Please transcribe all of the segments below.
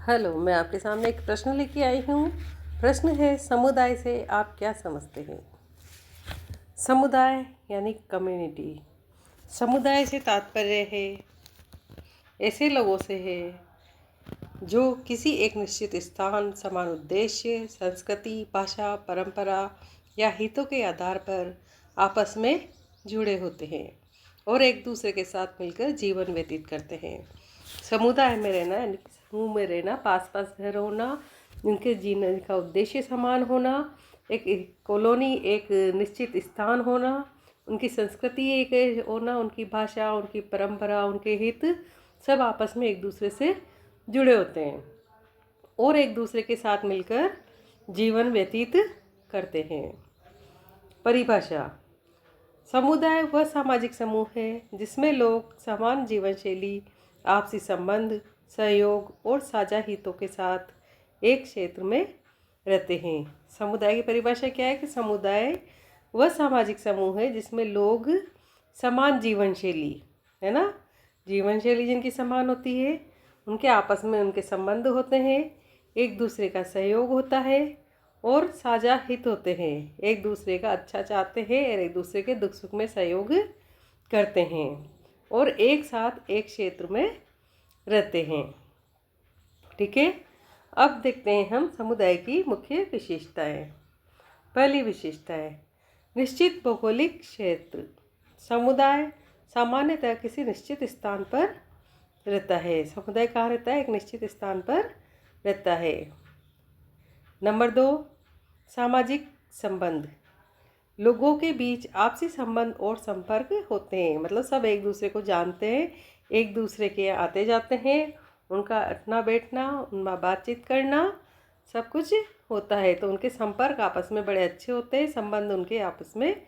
Hello, मैं आपके सामने एक प्रश्न लेके आई हूँ। प्रश्न है, समुदाय से आप क्या समझते हैं? समुदाय यानी कम्युनिटी। समुदाय से तात्पर्य है ऐसे लोगों से है जो किसी एक निश्चित स्थान, समान उद्देश्य, संस्कृति, भाषा, परंपरा या हितों के आधार पर आपस में जुड़े होते हैं और एक दूसरे के साथ मिलकर जीवन व्यतीत करते हैं। समुदाय में रहना यानी समूह में रहना, पास पास घर होना, उनके जीने का उद्देश्य समान होना, एक कॉलोनी, एक निश्चित स्थान होना, उनकी संस्कृति एक होना, उनकी भाषा, उनकी परंपरा, उनके हित सब आपस में एक दूसरे से जुड़े होते हैं और एक दूसरे के साथ मिलकर जीवन व्यतीत करते हैं। परिभाषा: समुदाय वह सामाजिक समूह है जिसमें लोग समान जीवन शैली, आपसी संबंध, सहयोग और साझा हितों के साथ एक क्षेत्र में रहते हैं। समुदाय की परिभाषा क्या है कि समुदाय वह सामाजिक समूह है जिसमें लोग समान जीवन शैली, है ना, जीवन शैली जिनकी समान होती है, उनके आपस में उनके संबंध होते हैं, एक दूसरे का सहयोग होता है और साझा हित होते हैं, एक दूसरे का अच्छा चाहते हैं और एक दूसरे के दुख सुख में सहयोग करते हैं और एक साथ एक क्षेत्र में रहते हैं। ठीक है, अब देखते हैं हम समुदाय की मुख्य विशेषताएं। पहली विशेषता है निश्चित भौगोलिक क्षेत्र। समुदाय सामान्यतः किसी निश्चित स्थान पर रहता है। समुदाय कहाँ रहता है? एक निश्चित स्थान पर रहता है। नंबर 2, सामाजिक संबंध। लोगों के बीच आपसी संबंध और संपर्क होते हैं, मतलब सब एक दूसरे को जानते हैं, एक दूसरे के आते जाते हैं, उनका उठना बैठना, उनका बातचीत करना सब कुछ होता है, तो उनके संपर्क आपस में बड़े अच्छे होते हैं, संबंध उनके आपस में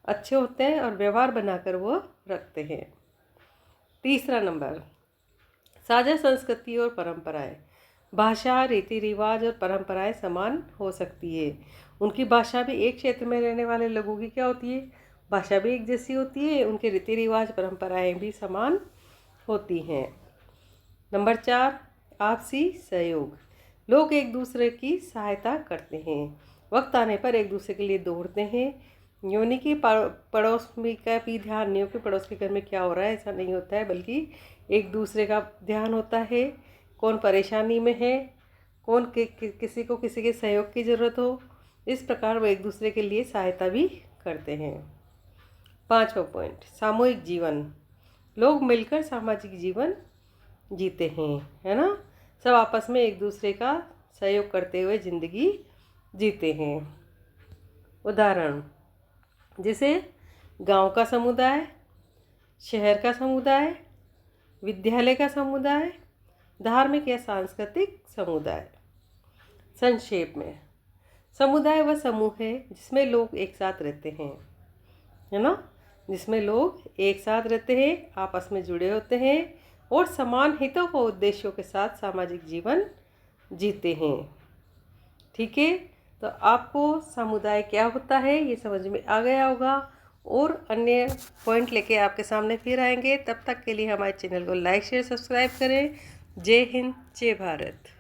अच्छे होते हैं और व्यवहार बनाकर वो रखते हैं। तीसरा नंबर, साझा संस्कृति और परंपराएं। भाषा, रीति रिवाज और परंपराएं समान हो सकती है। उनकी भाषा भी, एक क्षेत्र में रहने वाले लोगों की क्या होती है, भाषा भी एक जैसी होती है, उनके रीति रिवाज परंपराएं भी समान होती हैं। नंबर 4, आपसी सहयोग। लोग एक दूसरे की सहायता करते हैं, वक्त आने पर एक दूसरे के लिए दौड़ते हैं। योनि की पड़ोस में का भी ध्यान नहीं हो कि पड़ोस के घर में क्या हो रहा है, ऐसा नहीं होता है, बल्कि एक दूसरे का ध्यान होता है, कौन परेशानी में है, कौन किसी को किसी के सहयोग की ज़रूरत हो, इस प्रकार वो एक दूसरे के लिए सहायता भी करते हैं। 5वां पॉइंट, सामूहिक जीवन। लोग मिलकर सामाजिक जीवन जीते हैं, है ना, सब आपस में एक दूसरे का सहयोग करते हुए ज़िंदगी जीते हैं। उदाहरण जैसे गांव का समुदाय, शहर का समुदाय, विद्यालय का समुदाय, धार्मिक या सांस्कृतिक समुदाय। संक्षेप में, समुदाय वह समूह है जिसमें लोग एक साथ रहते हैं, है ना, जिसमें लोग एक साथ रहते हैं, आपस में जुड़े होते हैं और समान हितों व उद्देश्यों के साथ सामाजिक जीवन जीते हैं। ठीक है, तो आपको समुदाय क्या होता है ये समझ में आ गया होगा और अन्य पॉइंट लेके आपके सामने फिर आएंगे। तब तक के लिए हमारे चैनल को लाइक शेयर सब्सक्राइब करें। जय हिंद, जय भारत।